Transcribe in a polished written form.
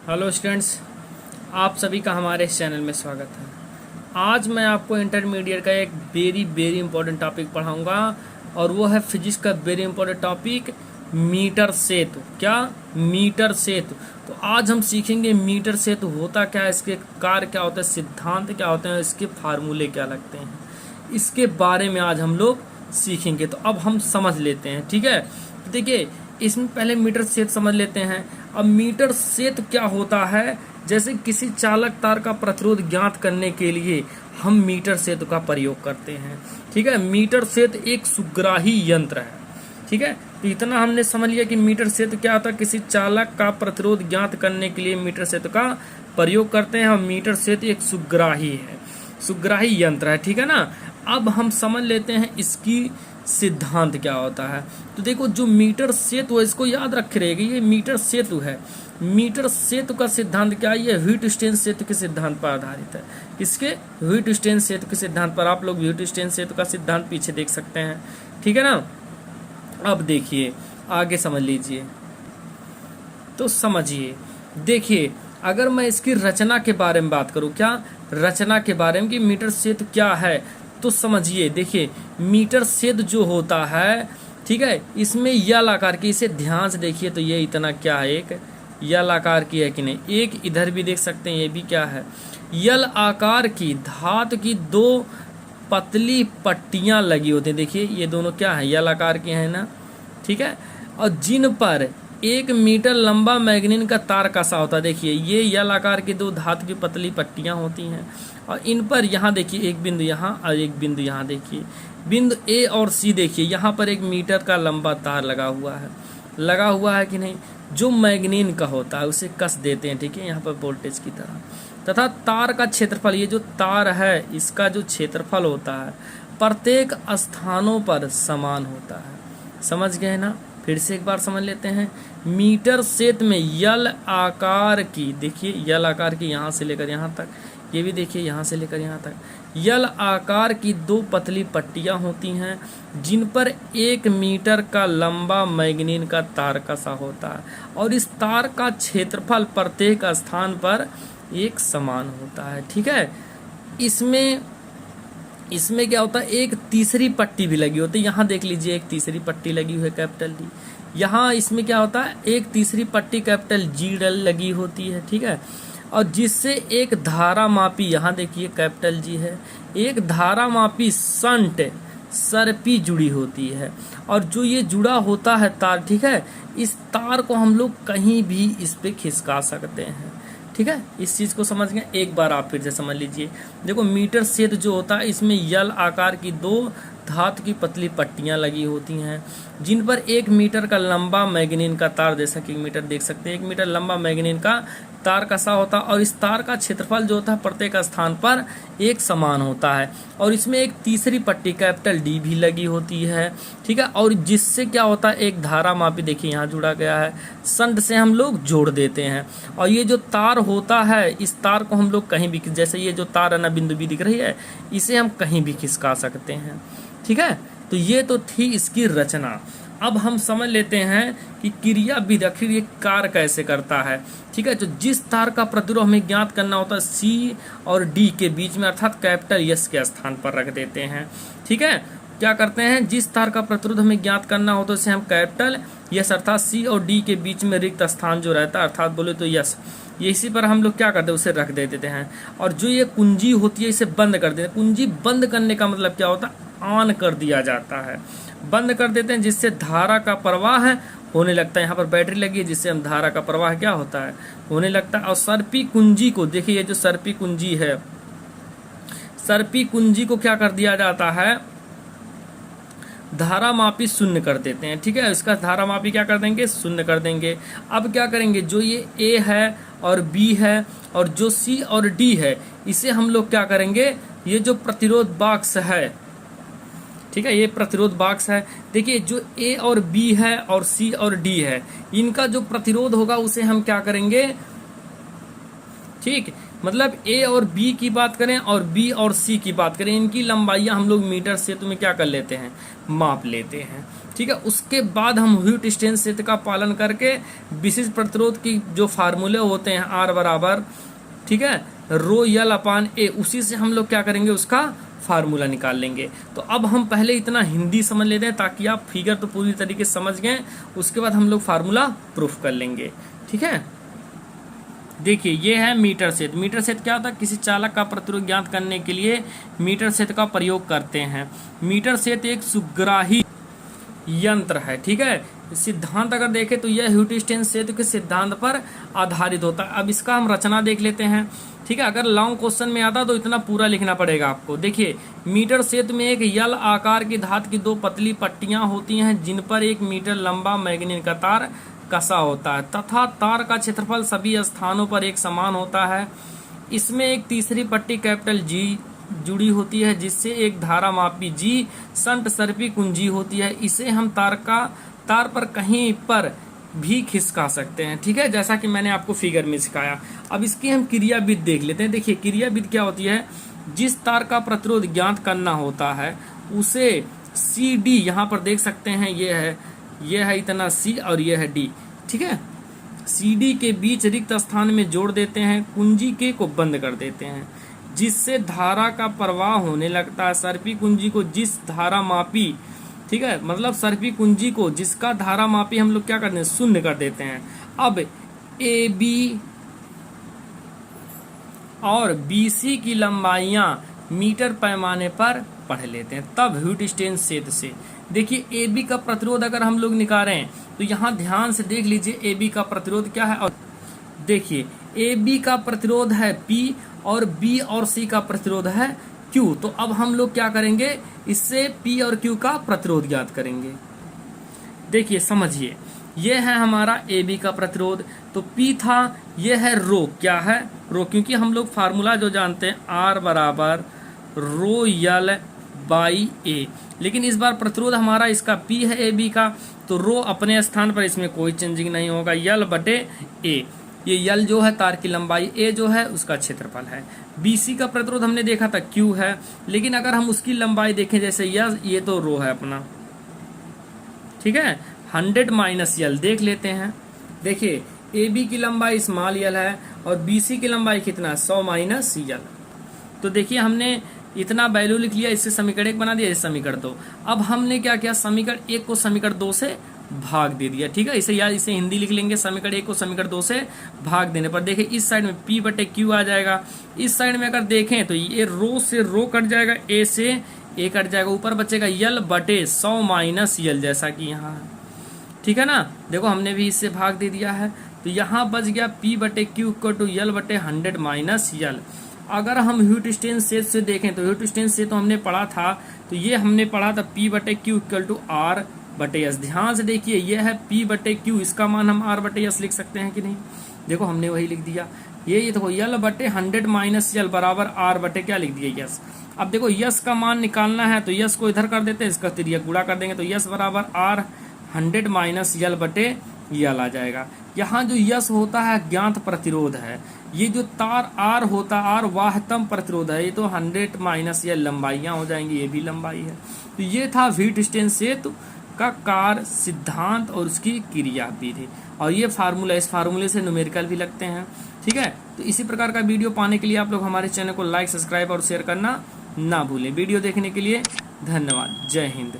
Hello students, आप सभी का हमारे इस चैनल में स्वागत है। आज मैं आपको इंटरमीडिएट का एक वेरी इंपॉर्टेंट टॉपिक पढ़ाऊंगा और वो है फिजिक्स का वेरी इंपॉर्टेंट टॉपिक मीटर सेतु। क्या? मीटर सेतु। तो आज हम सीखेंगे मीटर सेतु होता क्या है, इसके कार्य क्या होता है, सिद्धांत क्या होते हैं, इसके फार्मूले क्या लगते हैं, इसके बारे में आज हम लोग सीखेंगे। तो अब हम समझ लेते हैं, ठीक है। देखिए, इसमें पहले मीटर सेतु समझ लेते हैं। अब मीटर सेतु क्या होता है, जैसे किसी चालक तार का प्रतिरोध ज्ञात करने के लिए हम मीटर सेतु का प्रयोग करते हैं, ठीक है। मीटर सेतु एक सुग्राही यंत्र है, ठीक है। तो इतना हमने समझ लिया कि मीटर सेतु क्या होता है, किसी चालक का प्रतिरोध ज्ञात करने के लिए मीटर सेतु का प्रयोग करते हैं। और मीटर सेतु एक सुग्राही है, सुग्राही यंत्र है, ठीक है ना। अब हम समझ लेते हैं इसकी सिद्धांत क्या होता है। तो देखो, जो मीटर सेतु है इसको याद रखे रहेगी, ये मीटर सेतु है। मीटर सेतु का सिद्धांत क्या है, ये व्हीटस्टेन सेतु के सिद्धांत पर आधारित है। किसके? व्हीटस्टेन सेतु के सिद्धांत पर। आप लोग व्हीटस्टेन सेतु का सिद्धांत पीछे देख सकते हैं, ठीक है ना। अब देखिए, आगे समझ लीजिए। तो समझिए, देखिए, अगर मैं इसकी रचना के बारे में बात करूं, क्या रचना के बारे में कि मीटर सेतु क्या है, तो समझिए। देखिए, मीटर सेतु जो होता है, ठीक है, इसमें यल आकार की, इसे ध्यान से देखिए। तो ये इतना क्या है, एक यल आकार की है कि नहीं, एक इधर भी देख सकते हैं, ये भी क्या है, यल आकार की धातु की दो पतली पट्टियां लगी होती हैं। देखिए, ये दोनों क्या है, यल आकार की है ना, ठीक है। और जिन पर 1 मीटर लंबा मैग्नीन का तार कसा होता है। देखिए, ये यल आकार की दो धातु की पतली पट्टियां होती हैं और इन पर यहाँ देखिए एक बिंदु यहाँ और एक बिंदु यहाँ। देखिए, बिंदु ए और सी, देखिए यहाँ पर 1 मीटर का लंबा तार लगा हुआ है कि नहीं, जो मैग्नीन का होता है उसे कस देते हैं, ठीक है, यहाँ पर वोल्टेज की तरह। तथा तार का क्षेत्रफल, ये जो तार है इसका जो क्षेत्रफल होता है प्रत्येक स्थानों पर समान होता है। समझ गए ना? फिर से एक बार समझ लेते हैं। मीटर सेतु में यल आकार की, देखिए यल आकार की यहाँ से लेकर यहाँ तक, ये भी देखिए यहाँ से लेकर यहाँ तक, यल आकार की दो पतली पट्टियां होती हैं जिन पर 1 मीटर का लंबा मैग्नीन का तार कसा होता है और इस तार का क्षेत्रफल प्रत्येक स्थान पर एक समान होता है, ठीक है। इसमें क्या होता है, एक तीसरी पट्टी भी लगी होती है। यहाँ देख लीजिए, एक तीसरी पट्टी लगी हुई है, कैपिटल डी। यहाँ इसमें क्या होता है, एक तीसरी पट्टी कैपिटल जी लगी होती है, ठीक है। और जिससे एक धारा मापी, यहाँ देखिए कैपिटल जी है, एक धारा मापी संट सरपी जुड़ी होती है। और जो ये जुड़ा होता है तार, ठीक है, इस तार को हम लोग कहीं भी इस पे खिसका सकते हैं, ठीक है। इस चीज को समझ गए। एक बार आप फिर से समझ लीजिए। देखो, मीटर सेतु जो होता है इसमें यल आकार की दो धातु की पतली पट्टियां लगी होती हैं जिन पर 1 मीटर का लंबा मैग्नीन का तार, जैसा कि मीटर देख सकते हैं, 1 मीटर लंबा मैग्नीन का तार कसा होता है और इस तार का क्षेत्रफल जो होता है प्रत्येक स्थान पर एक समान होता है। और इसमें एक तीसरी पट्टी कैपिटल डी भी लगी होती है, ठीक है। और जिससे क्या होता है, एक धारा मापी, देखिए यहाँ जुड़ा गया है, संट से हम लोग जोड़ देते हैं। और ये जो तार होता है, इस तार को हम लोग कहीं भी, जैसे ये जो तार है ना, बिंदु बी दिख रही है, इसे हम कहीं भी खिसका सकते हैं, ठीक है। तो ये तो थी इसकी रचना। अब हम समझ लेते हैं कि क्रिया विधि आखिर ये कार्य कैसे करता है, ठीक है। तो जिस तार का प्रतिरोध हमें ज्ञात करना होता है सी और डी के बीच में, अर्थात कैपिटल एस के स्थान पर रख देते हैं, ठीक है। क्या करते हैं, जिस तार का प्रतिरोध हमें ज्ञात करना होता है उसे हम कैपिटल एस अर्थात सी और डी के बीच में रिक्त स्थान जो रहता है, अर्थात बोले तो यस, ये इसी पर हम लोग क्या करते हैं, उसे रख दे देते हैं। और जो ये कुंजी होती है इसे बंद कर देते हैं। कुंजी बंद करने का मतलब क्या होता है, ऑन कर दिया जाता है, बंद कर देते हैं, जिससे धारा का प्रवाह होने लगता है। यहाँ पर बैटरी लगी है जिससे हम धारा का प्रवाह क्या होता है, होने लगता है। और सर्पी कुंजी को देखिए, ये जो सर्पी कुंजी है, सर्पी कुंजी को क्या कर दिया जाता है, धारा मापी शून्य कर देते हैं, ठीक है। इसका धारा मापी क्या कर देंगे, शून्य कर देंगे। अब क्या करेंगे, जो ये ए है और बी है और जो सी और डी है, इसे हम लोग क्या करेंगे, ये जो प्रतिरोध बॉक्स है, ठीक है, ये प्रतिरोध बॉक्स है। देखिए, जो ए और बी है और सी और डी है, इनका जो प्रतिरोध होगा उसे हम क्या करेंगे, ठीक, मतलब ए और बी की बात करें और बी और सी की बात करें, इनकी लंबाइयाँ हम लोग मीटर सेतु में क्या कर लेते हैं, माप लेते हैं। ठीक है, उसके बाद हम ह्यूट-स्टैंड सेतु का पालन करके विशिष्ट प्रतिरोध की जो फार्मूले होते हैं आर बराबर, ठीक है, रो यल अपान ए, उसी से हम लोग क्या करेंगे, उसका फार्मूला निकाल लेंगे। तो अब हम पहले इतना हिंदी समझ लेते हैं ताकि आप फिगर तो पूरी तरीके से समझ गए, उसके बाद हम लोग फार्मूला प्रूफ कर लेंगे। ठीक है, देखिए ये है मीटर सेत। मीटर सेत क्या होता है, किसी चालक का प्रतिरोध ज्ञात करने के लिए मीटर सेत का प्रयोग करते हैं। मीटर सेत एक सुग्राही यंत्र है। ठीक है, सिद्धांत अगर देखें तो यह ह्यूट-स्टैंड सेतु के सिद्धांत पर आधारित होता है। अब इसका हम रचना देख लेते हैं। ठीक है, अगर लॉन्ग क्वेश्चन में आता तो इतना पूरा लिखना पड़ेगा आपको। देखिए, मीटर सेतु में एक यल आकार की धातु की दो पतली पट्टियां होती हैं जिन पर 1 मीटर लंबा मैग्नीन का तार कसा होता है तथा तार का क्षेत्रफल सभी स्थानों पर एक समान होता है। इसमें एक तीसरी पट्टी कैपिटल जी जुड़ी होती है जिससे एक धारा मापी जी संट सर्पी कुंजी होती है। इसे हम तार पर कहीं पर भी खिसका सकते हैं। ठीक है, जैसा कि मैंने आपको फिगर में सिखाया। अब इसकी हम क्रियाविधि देख लेते हैं। देखिए क्रियाविधि क्या होती है, जिस तार का प्रतिरोध ज्ञात करना होता है उसे सी डी, यहाँ पर देख सकते हैं ये है इतना सी और ये है डी। ठीक है, सी डी के बीच रिक्त स्थान में जोड़ देते हैं, कुंजी के को बंद कर देते हैं जिससे धारा का प्रवाह होने लगता है। सर्पी कुंजी को जिस धारा मापी, ठीक है, मतलब सर्पी कुंजी को जिसका धारा मापी हम लोग क्या करते हैं, शून्य कर देते हैं। अब ए बी और बी सी की लंबाइयां मीटर पैमाने पर पढ़ लेते हैं, तब ह्यूट-स्टैंड सेतु से। देखिए ए बी का प्रतिरोध अगर हम लोग निकालें तो यहाँ ध्यान से देख लीजिए ए बी का प्रतिरोध क्या है। और देखिए ए बी का प्रतिरोध है P और B और C का प्रतिरोध है Q। तो अब हम लोग क्या करेंगे, इससे P और Q का प्रतिरोध ज्ञात करेंगे। देखिए समझिए, ये है हमारा AB का प्रतिरोध, तो P था, ये है रो, क्या है रो, क्योंकि हम लोग फार्मूला जो जानते हैं R बराबर रो यल बाई ए। लेकिन इस बार प्रतिरोध हमारा इसका P है AB का, तो रो अपने स्थान पर, इसमें कोई चेंजिंग नहीं होगा, यल बटे ए। ये यल जो है तार की लंबाई, ए जो है उसका क्षेत्रफल है। BC का प्रतिरोध हमने देखा था Q है, लेकिन अगर हम उसकी लंबाई देखें जैसे ये तो रो है अपना, ठीक है, 100 माइनस यल देख लेते हैं। देखिए AB की लंबाई स्मॉल यल है और BC की लंबाई कितना, 100 माइनस यल। तो देखिए हमने इतना वैल्यू लिख लिया, इससे समीकरण 1 बना दिया, इसे समीकरण 2। अब हमने क्या किया, समीकरण 1 को समीकरण 2 से भाग दे दिया। ठीक है, इसे याद, इसे हिंदी लिख लेंगे, समीकरण 1 को समीकरण 2 से भाग देने पर देखिए इस साइड में P बटे Q आ जाएगा। इस साइड में अगर देखें तो ये रो से रो कट जाएगा, A से A कट जाएगा, ऊपर बचेगा यल बटे 100 माइनस यल, जैसा कि यहाँ है। ठीक है ना, देखो हमने भी इससे भाग दे दिया है, तो यहाँ बच गया P बटे Q इक्वल टू यल बटे 100 माइनस यल। अगर हम ह्यूट-स्टैंड सेतु से देखें तो ह्यूट-स्टैंड सेतु तो हमने पढ़ा था, तो ये हमने पढ़ा था P बटे Q इक्वल टू R बटे S। ध्यान से देखिए, ये है P बटे Q, इसका मान हम R बटे S लिख सकते हैं कि नहीं, देखो हमने वही लिख दिया। ये देखो यल बटे 100 माइनस यल बराबर R बटे क्या लिख दिया, यस। अब देखो यस का मान निकालना है तो यस को इधर कर देते हैं, इसका तिर्यक गुणा कर देंगे तो यस बराबर R 100 माइनस यल बटे यल आ जाएगा। यहाँ जो यस होता है ज्ञात प्रतिरोध है, ये जो तार आर होता है आर वाहतम प्रतिरोध है, ये तो 100 माइनस यल लंबाइयाँ हो जाएंगी, ये भी लंबाई है। तो ये था ह्यूट-स्टैंड सेतु का कार्य सिद्धांत और उसकी क्रियाविधि, और ये फार्मूला, इस फार्मूले से न्यूमेरिकल भी लगते हैं। ठीक है, तो इसी प्रकार का वीडियो पाने के लिए आप लोग हमारे चैनल को लाइक, सब्सक्राइब और शेयर करना ना भूलें। वीडियो देखने के लिए धन्यवाद। जय हिंद।